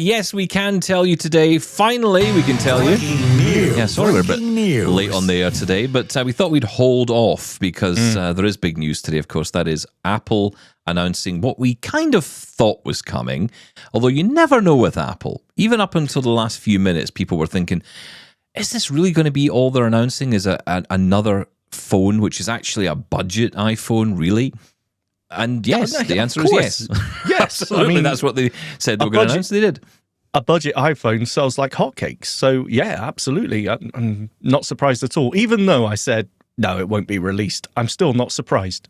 Yes, we can tell you today. Finally, we can tell you. Yeah, sorry we're a bit late on the air today, but we thought we'd hold off because there is big news today, of course. That is Apple announcing what we kind of thought was coming, although you never know with Apple. Even up until the last few minutes, people were thinking, is this really going to be all they're announcing? Is another phone, which is actually a budget iPhone, really? And yes, the answer is yes. Yes. Absolutely, I mean, that's what they said they were going to announce. They did. A budget iPhone sells like hotcakes. So, yeah, absolutely. I'm not surprised at all. Even though I said, no, it won't be released, I'm still not surprised.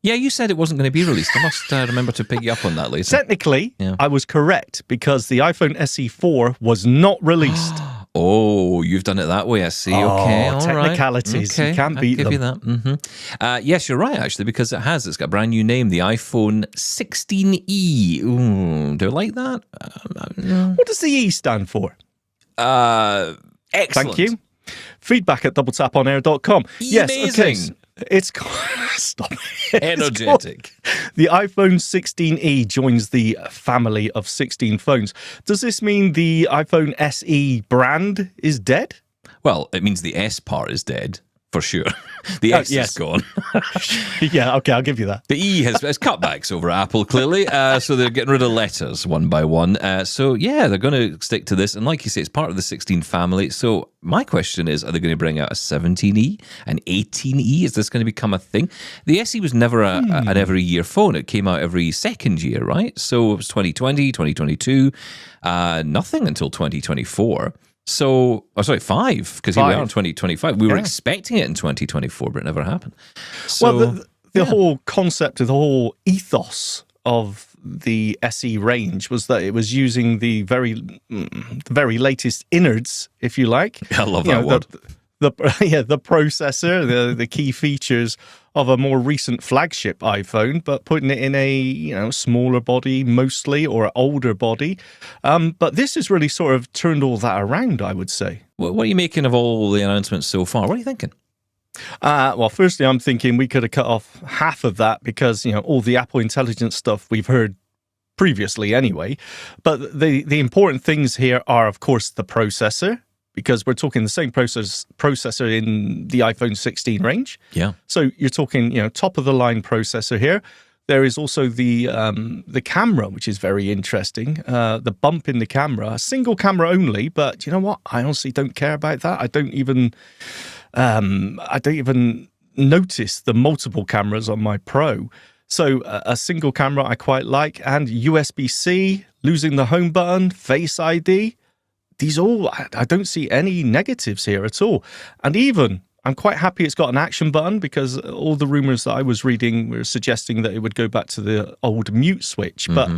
Yeah, you said it wasn't going to be released. I must remember to pick you up on that later. Technically, I was correct because the iPhone SE4 was not released. Oh, you've done it that way, I see. Okay, all technicalities. Right. Okay. You can't beat them. I'll give you that. Yes, you're right, actually, because it has. It's got a brand new name, the iPhone 16e. Ooh, do I like that? What does the E stand for? Excellent. Thank you. Feedback at doubletaponair.com. Yes, okay. It's stop. Energetic. The iPhone 16e joins the family of 16 phones. Does this mean the iPhone SE brand is dead? Well, it means the S part is dead, for sure. The S is gone. Yeah, okay, I'll give you that. The E has cutbacks over at Apple, clearly, so they're getting rid of letters one by one. So, yeah, they're going to stick to this. And like you say, it's part of the 16 family. So my question is, are they going to bring out a 17E, an 18E? Is this going to become a thing? The SE was never an every-year phone. It came out every second year, right? So it was 2020, 2022, nothing until 2024. So, 5, because here we are in 2025. We were expecting it in 2024, but it never happened. So, well, the whole concept of the whole ethos of the SE range was that it was using the very latest innards, if you like. I love that word. The processor, the key features of a more recent flagship iPhone, but putting it in a smaller body mostly, or older body. But this has really sort of turned all that around, I would say. What are you making of all the announcements so far? What are you thinking? Well, firstly, I'm thinking we could have cut off half of that because all the Apple Intelligence stuff we've heard previously anyway. But the important things here are, of course, the processor, because we're talking the same processor in the iPhone 16 range. Yeah. So you're talking, top-of-the-line processor here. There is also the camera, which is very interesting. The bump in the camera, a single camera only, but you know what? I honestly don't care about that. I don't even notice the multiple cameras on my Pro. So a single camera I quite like, and USB-C, losing the home button, Face ID. These all, I don't see any negatives here at all. And even, I'm quite happy it's got an action button because all the rumors that I was reading were suggesting that it would go back to the old mute switch. But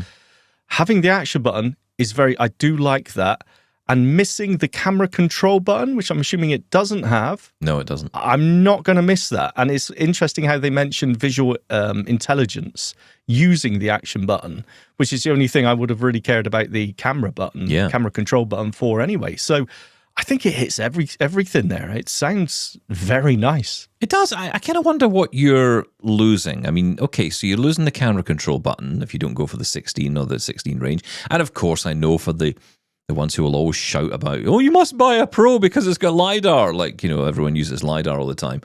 having the action button is I do like that. And missing the camera control button, which I'm assuming it doesn't have. No, it doesn't. I'm not going to miss that. And it's interesting how they mentioned visual intelligence using the action button, which is the only thing I would have really cared about the camera button, camera control button for anyway. So I think it hits everything there. It sounds very nice. It does. I kind of wonder what you're losing. I mean, okay, so you're losing the camera control button if you don't go for the 16 or the 16 range. And of course, I know for the ones who will always shout about, oh, you must buy a Pro because it's got LiDAR. Like, everyone uses LiDAR all the time.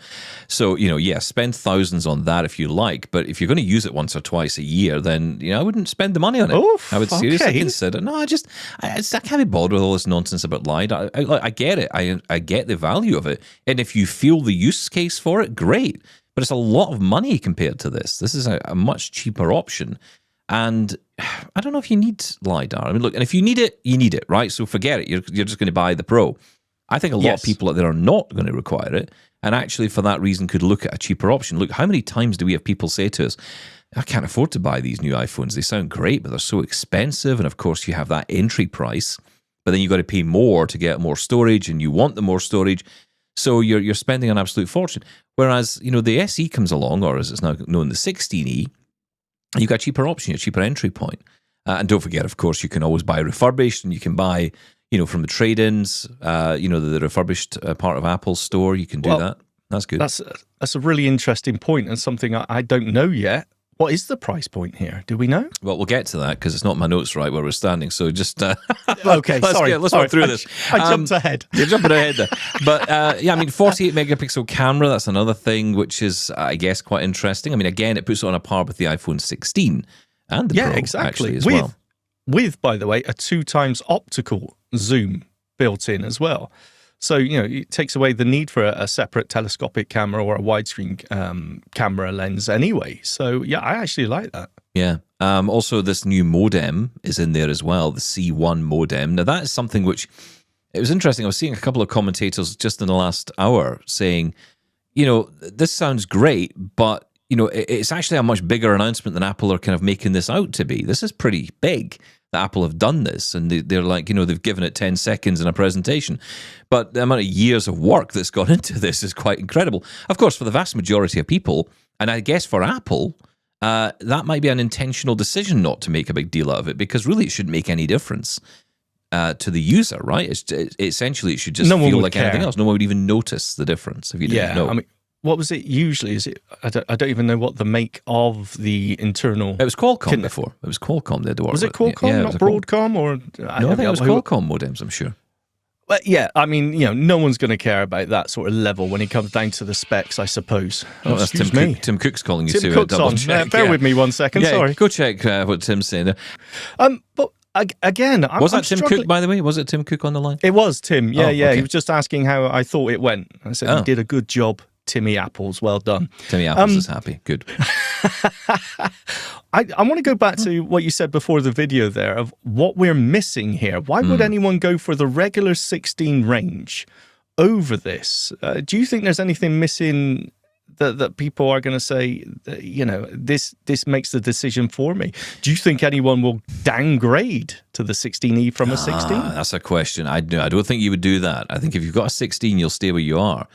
So, spend thousands on that if you like. But if you're going to use it once or twice a year, then, I wouldn't spend the money on it. Oof, I would seriously consider. No, I can't be bothered with all this nonsense about LiDAR. I get it. I get the value of it. And if you feel the use case for it, great. But it's a lot of money compared to this. This is a much cheaper option. And I don't know if you need LiDAR. I mean, look, and if you need it, right? So forget it. You're just going to buy the Pro. I think a lot of people out there are not going to require it, and actually for that reason could look at a cheaper option. Look, how many times do we have people say to us, I can't afford to buy these new iPhones. They sound great, but they're so expensive. And of course, you have that entry price, but then you got to pay more to get more storage, and you want the more storage. So you're spending an absolute fortune. Whereas, the SE comes along, or as it's now known, the 16E, you got a cheaper option, a cheaper entry point. And don't forget, of course, you can always buy refurbished, and you can buy, from the trade-ins, the refurbished part of Apple's store. You can do that. That's good. That's a really interesting point, and something I don't know yet. What is the price point here? Do we know? Well, we'll get to that because it's not my notes right where we're standing. So just okay, let's run through this. I jumped ahead. You're jumping ahead there. But yeah, I mean, 48 megapixel camera, that's another thing which is, I guess, quite interesting. I mean, again, it puts it on a par with the iPhone 16 and the Pro, exactly. actually, as well. With, by the way, a 2x optical zoom built in as well. So, it takes away the need for a separate telescopic camera or a widescreen camera lens anyway. So, yeah, I actually like that. Yeah. Also, this new modem is in there as well, the C1 modem. Now, that is something which, it was interesting. I was seeing a couple of commentators just in the last hour saying, this sounds great, but, it's actually a much bigger announcement than Apple are kind of making this out to be. This is pretty big. Apple have done this, and they're like, they've given it 10 seconds in a presentation. But the amount of years of work that's gone into this is quite incredible. Of course, for the vast majority of people, and I guess for Apple, that might be an intentional decision not to make a big deal out of it, because really it shouldn't make any difference to the user, right? Essentially, it should just feel like anything else. No one would even notice the difference if you didn't know. I mean, what was it usually? Is it? I don't even know what the make of the internal. It was Qualcomm before. It was Qualcomm they had to work with. Was it Qualcomm, not Broadcom, or no? I think it was Qualcomm modems. I'm sure. Well, yeah, I mean, no one's going to care about that sort of level when it comes down to the specs, I suppose. Oh, that's Tim Cook. Tim Cook's calling you Tim to Cook's double on. check. Bear with me one second. Yeah, sorry. Go check what Tim's saying there. But again, was that Tim Cook, by the way? Was it Tim Cook on the line? It was Tim. Yeah, Okay. He was just asking how I thought it went. I said, you did a good job, Timmy Apples. Well done. Timmy Apples is happy. Good. I want to go back to what you said before the video there of what we're missing here. Why would anyone go for the regular 16 range over this? Do you think there's anything missing that people are going to say, this makes the decision for me? Do you think anyone will downgrade to the 16E from a 16? That's a question. I don't think you would do that. I think if you've got a 16, you'll stay where you are.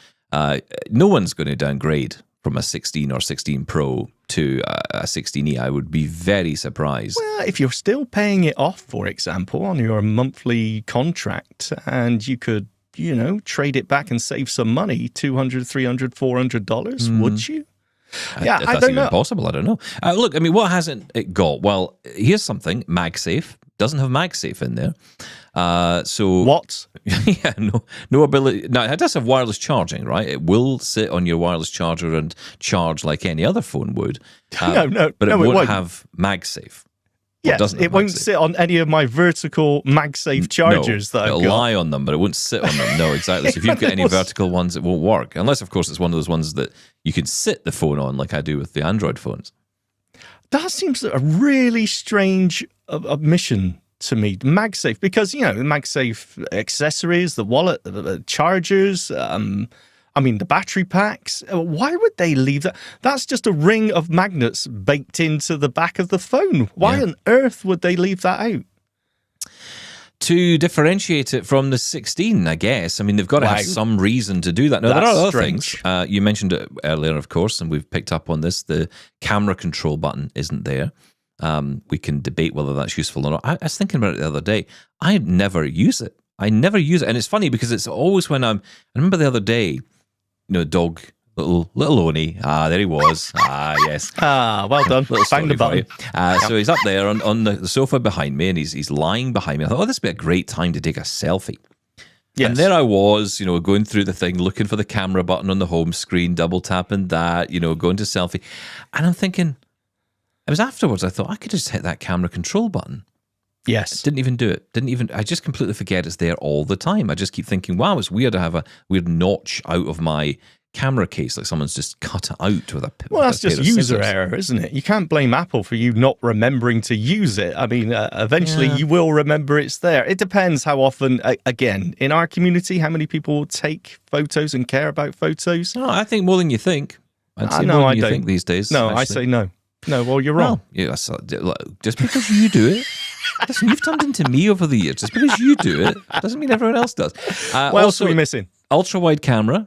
No one's going to downgrade from a 16 or 16 Pro to a 16E. I would be very surprised. Well, if you're still paying it off, for example, on your monthly contract, and you could, trade it back and save some money, $200, $300, $400, would you? Yeah, if that's even possible, I don't know. Look, I mean, what hasn't it got? Well, here's something. MagSafe doesn't have MagSafe in there. So what? Yeah, no ability. Now it does have wireless charging, right? It will sit on your wireless charger and charge like any other phone would. But it won't have MagSafe. Yes, it won't sit on any of my vertical MagSafe chargers that I've got. It'll lie on them, but it won't sit on them. No, exactly. So if you've got any vertical ones, it won't work. Unless, of course, it's one of those ones that you can sit the phone on like I do with the Android phones. That seems a really strange omission to me, MagSafe, because, MagSafe accessories, the wallet, the chargers, the battery packs. Why would they leave that? That's just a ring of magnets baked into the back of the phone. Why on earth would they leave that out? To differentiate it from the 16, I guess. I mean, they've got to have some reason to do that. Now, there are other things. You mentioned it earlier, of course, and we've picked up on this. The camera control button isn't there. We can debate whether that's useful or not. I was thinking about it the other day. I never use it. And it's funny because it's always when I remember the other day, dog, little Oni. There he was. Yes. Well done. Found the button. So he's up there on the sofa behind me, and he's lying behind me. I thought, this would be a great time to take a selfie. Yes. And there I was, going through the thing, looking for the camera button on the home screen, double tapping that, going to selfie. And I'm thinking, it was afterwards, I thought, I could just hit that camera control button. Yes. Didn't even do it. I just completely forget it's there all the time. I just keep thinking, wow, it's weird to have a weird notch out of my camera case, like someone's just cut it out with a Well, that's just user error, isn't it? You can't blame Apple for you not remembering to use it. I mean, eventually you will remember it's there. It depends how often, again, in our community, how many people take photos and care about photos. No, I think more than you think. I'd say more than you think these days. No, actually. I say no. No, well, you're wrong. Well, just because you do it, listen, you've turned into me over the years. Just because you do it doesn't mean everyone else does. What else are we missing? Ultra-wide camera.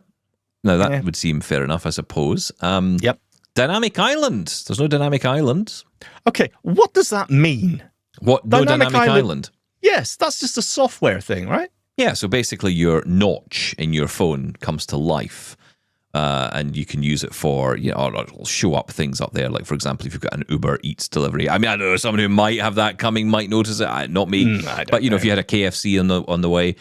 Now, that would seem fair enough, I suppose. Yep. Dynamic island. There's no dynamic island. Okay, what does that mean? What? No dynamic island? Yes, that's just a software thing, right? Yeah, so basically your notch in your phone comes to life and you can use it for, or it'll show up things up there. Like, for example, if you've got an Uber Eats delivery. I mean, I don't know, someone who might have that coming might notice it. Not me. But, if you had a KFC on the way,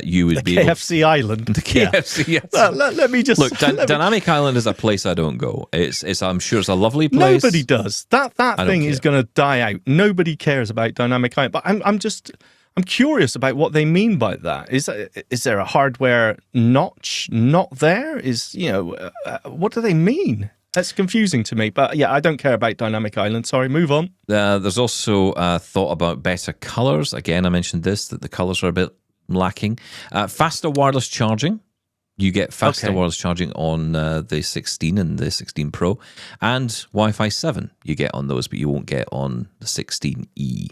you would be KFC Island. The KFC, yes. Let me just... Look, Dynamic Island is a place I don't go. It's I'm sure it's a lovely place. Nobody does. That thing is going to die out. Nobody cares about Dynamic Island. But I'm curious about what they mean by that. Is there a hardware notch not there? What do they mean? That's confusing to me. But yeah, I don't care about Dynamic Island. Sorry, move on. There's also thought about better colors. Again, I mentioned that the colors are a bit lacking. Faster wireless charging. You get faster wireless charging on the 16 and the 16 Pro. And Wi-Fi 7 you get on those, but you won't get on the 16E.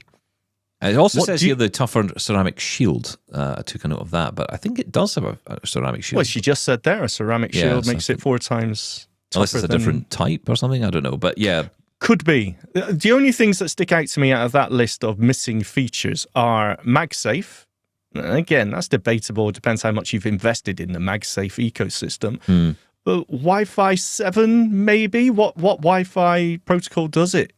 It also says here the tougher ceramic shield. I took a note of that, but I think it does have a ceramic shield. Well, she just said there, a ceramic shield makes it 4 times tougher. Unless it's a different type or something, I don't know. But yeah. Could be. The only things that stick out to me out of that list of missing features are MagSafe. Again, that's debatable. It depends how much you've invested in the MagSafe ecosystem. But Wi-Fi 7, maybe? What Wi-Fi protocol does it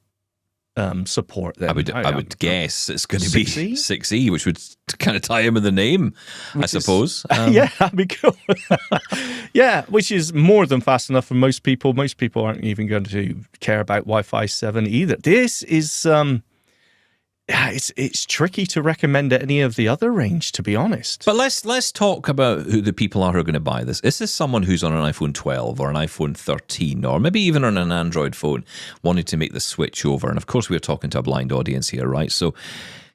support then? I would guess it's going to be 6E, which would kind of tie in with the name, I suppose. Yeah, that'd be cool. Yeah, which is more than fast enough for most people. Most people aren't even going to care about Wi-Fi 7 either. This is... it's tricky to recommend any of the other range, to be honest. But let's talk about who the people are who are going to buy this. Is this someone who's on an iPhone 12 or an iPhone 13 or maybe even on an Android phone wanting to make the switch over? And of course, we're talking to a blind audience here, right? So,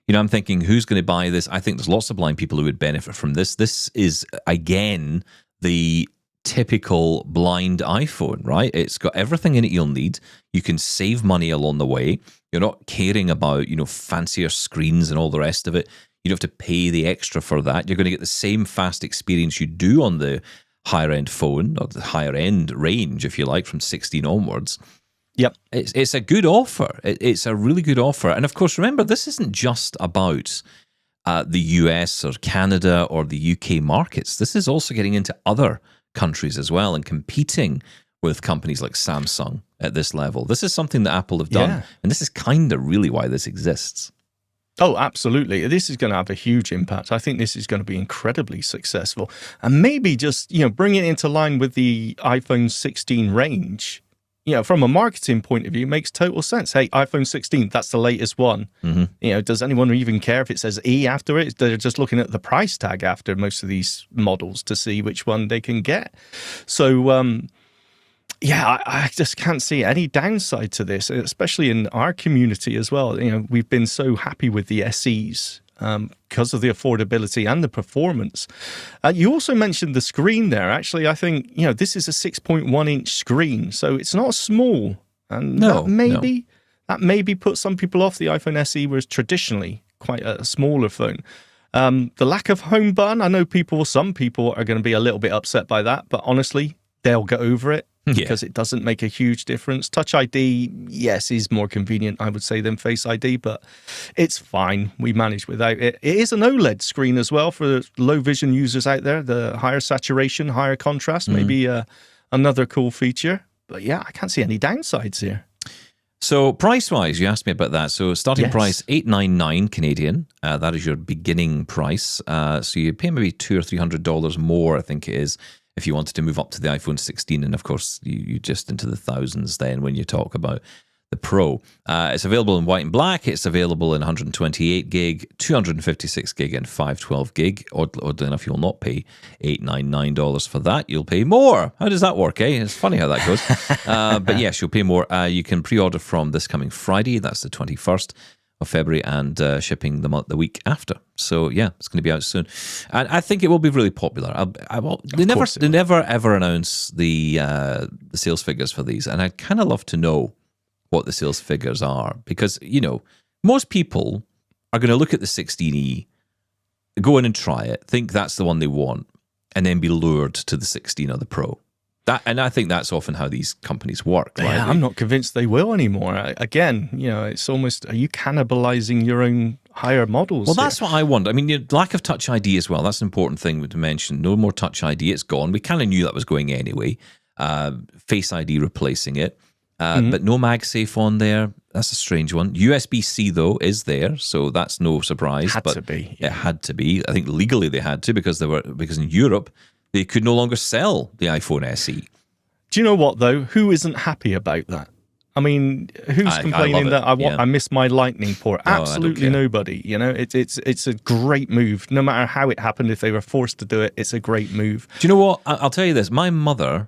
I'm thinking, who's going to buy this? I think there's lots of blind people who would benefit from this. This is, again, the typical blind iPhone, right? It's got everything in it you'll need. You can save money along the way. You're not caring about, fancier screens and all the rest of it. You don't have to pay the extra for that. You're going to get the same fast experience you do on the higher end phone, or the higher end range, if you like, from 16 onwards. Yep. It's a good offer. It's a really good offer. And of course, remember, this isn't just about the US or Canada or the UK markets. This is also getting into other countries as well and competing with companies like Samsung at this level. This is something that Apple have done, and this is kind of really why this exists. Oh, absolutely. This is going to have a huge impact. I think this is going to be incredibly successful. And maybe just, bring it into line with the iPhone 16 range. From a marketing point of view, it makes total sense. Hey, iPhone 16, that's the latest one. Mm-hmm. Does anyone even care if it says E after it? They're just looking at the price tag after most of these models to see which one they can get. So, I just can't see any downside to this, especially in our community as well. We've been so happy with the SEs because of the affordability and the performance. You also mentioned the screen there. Actually, I think, this is a 6.1-inch screen, so it's not small. And that maybe put some people off. The iPhone SE was traditionally quite a smaller phone. The lack of home button, I know some people are going to be a little bit upset by that, but honestly, they'll get over it. Because it doesn't make a huge difference. Touch ID, yes, is more convenient, I would say, than Face ID, but it's fine. We manage without it. It is an OLED screen as well for low vision users out there. The higher saturation, higher contrast, maybe another cool feature. But yeah, I can't see any downsides here. So price-wise, you asked me about that. So starting price, $899 Canadian. That is your beginning price. So you pay maybe $200 or $300 more, I think it is, if you wanted to move up to the iPhone 16, and of course, you just into the thousands then when you talk about the Pro. It's available in white and black. It's available in 128 gig, 256 gig, and 512 gig. Oddly enough, you'll not pay $899 for that. You'll pay more. How does that work, eh? It's funny how that goes. But yes, you'll pay more. You can pre-order from this coming Friday. That's the 21st. Of February, and shipping the week after. So yeah, it's going to be out soon, and I think it will be really popular. They never ever announce the sales figures for these, and I'd kind of love to know what the sales figures are, because most people are going to look at the 16E, go in and try it, think that's the one they want, and then be lured to the 16 or the Pro. And I think that's often how these companies work, right? Yeah, I'm not convinced they will anymore. Again, it's almost, are you cannibalizing your own higher models. Well, that's what I wonder. I mean, lack of Touch ID as well. That's an important thing to mention. No more Touch ID. It's gone. We kind of knew that was going anyway. Face ID replacing it. But no MagSafe on there. That's a strange one. USB-C, though, is there, so that's no surprise. Had to be. It had to be. I think legally they had to because in Europe they could no longer sell the iPhone SE. Do you know what, though? Who isn't happy about that? I mean, who's complaining that I miss my Lightning port? Absolutely nobody. You know, it's a great move. No matter how it happened, if they were forced to do it, it's a great move. Do you know what? I'll tell you this. My mother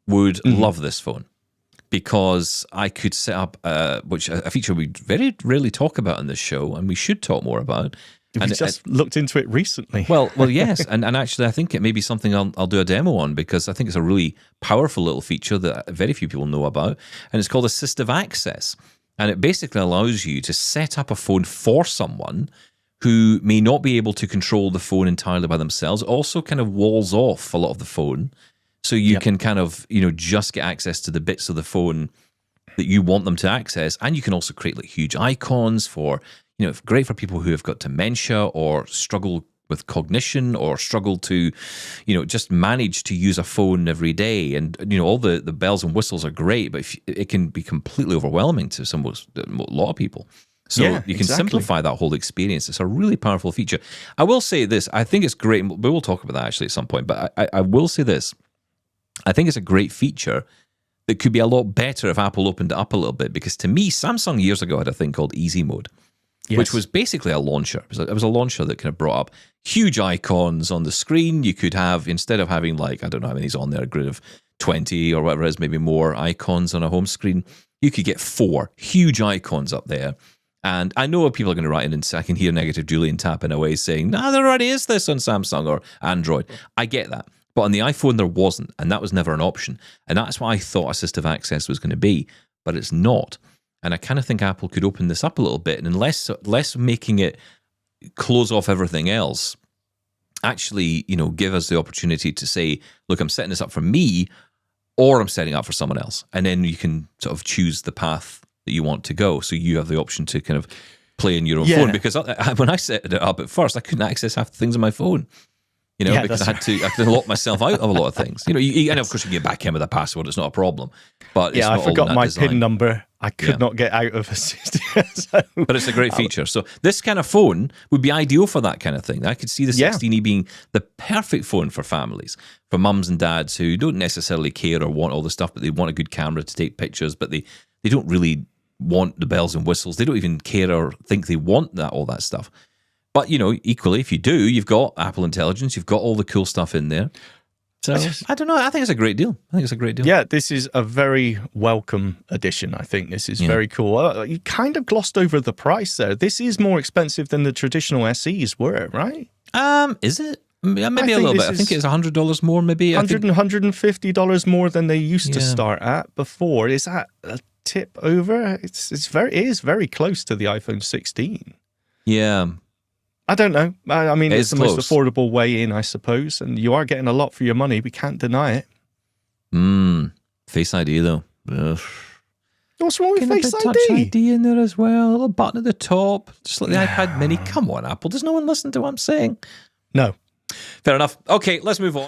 would love this phone because I could set up, which a feature we very rarely talk about on this show, and we should talk more about. We just looked into it recently. Well, yes, and actually, I think it may be something I'll do a demo on because I think it's a really powerful little feature that very few people know about, and it's called Assistive Access, and it basically allows you to set up a phone for someone who may not be able to control the phone entirely by themselves. It also kind of walls off a lot of the phone, so you can kind of just get access to the bits of the phone that you want them to access, and you can also create like huge icons for. Great for people who have got dementia or struggle with cognition or struggle to, just manage to use a phone every day. And, all the bells and whistles are great, but it can be completely overwhelming to a lot of people. So you can simplify that whole experience. It's a really powerful feature. I will say this. I think it's great. We will talk about that actually at some point. But I will say this. I think it's a great feature that could be a lot better if Apple opened it up a little bit. Because to me, Samsung years ago had a thing called Easy Mode. Yes. Which was basically a launcher. It was a launcher that kind of brought up huge icons on the screen. You could have, instead of having I don't know how many's on there, a grid of 20 or whatever it is, maybe more icons on a home screen, you could get 4 huge icons up there. And I know people are going to write in and say, I can hear Negative Julian tapping away saying, no, there already is this on Samsung or Android. I get that. But on the iPhone, there wasn't. And that was never an option. And that's what I thought Assistive Access was going to be. But it's not. And I kind of think Apple could open this up a little bit and less making it close off everything else, actually, give us the opportunity to say, look, I'm setting this up for me or I'm setting it up for someone else. And then you can sort of choose the path that you want to go. So you have the option to kind of play in your own phone. Because when I set it up at first, I couldn't access half the things on my phone. Because I had to lock myself out of a lot of things. And of course you can get back in with a password. It's not a problem. But it's I not forgot my design. PIN number. I could not get out of it. But it's a great feature. So this kind of phone would be ideal for that kind of thing. I could see the 16E being the perfect phone for families, for mums and dads who don't necessarily care or want all the stuff, but they want a good camera to take pictures, but they don't really want the bells and whistles. They don't even care or think they want all that stuff. But, equally, if you do, you've got Apple Intelligence, you've got all the cool stuff in there. So, I don't know. I think it's a great deal. Yeah, this is a very welcome addition, I think. This is very cool. You kind of glossed over the price there. This is more expensive than the traditional SEs were, right? Is it? Maybe a little bit. I think it's $100 more, maybe. $150 more than they used to start at before. Is that a tip over? It is very close to the iPhone 16. Yeah. I don't know. I mean, it's the close. most affordable way in, I suppose, and you are getting a lot for your money. We can't deny it. Face ID, though. Ugh. What's wrong with Face ID? Touch ID in there as well. A little button at the top. Just like the iPad mini. Come on, Apple. Does no one listen to what I'm saying? No. Fair enough. Okay, let's move on.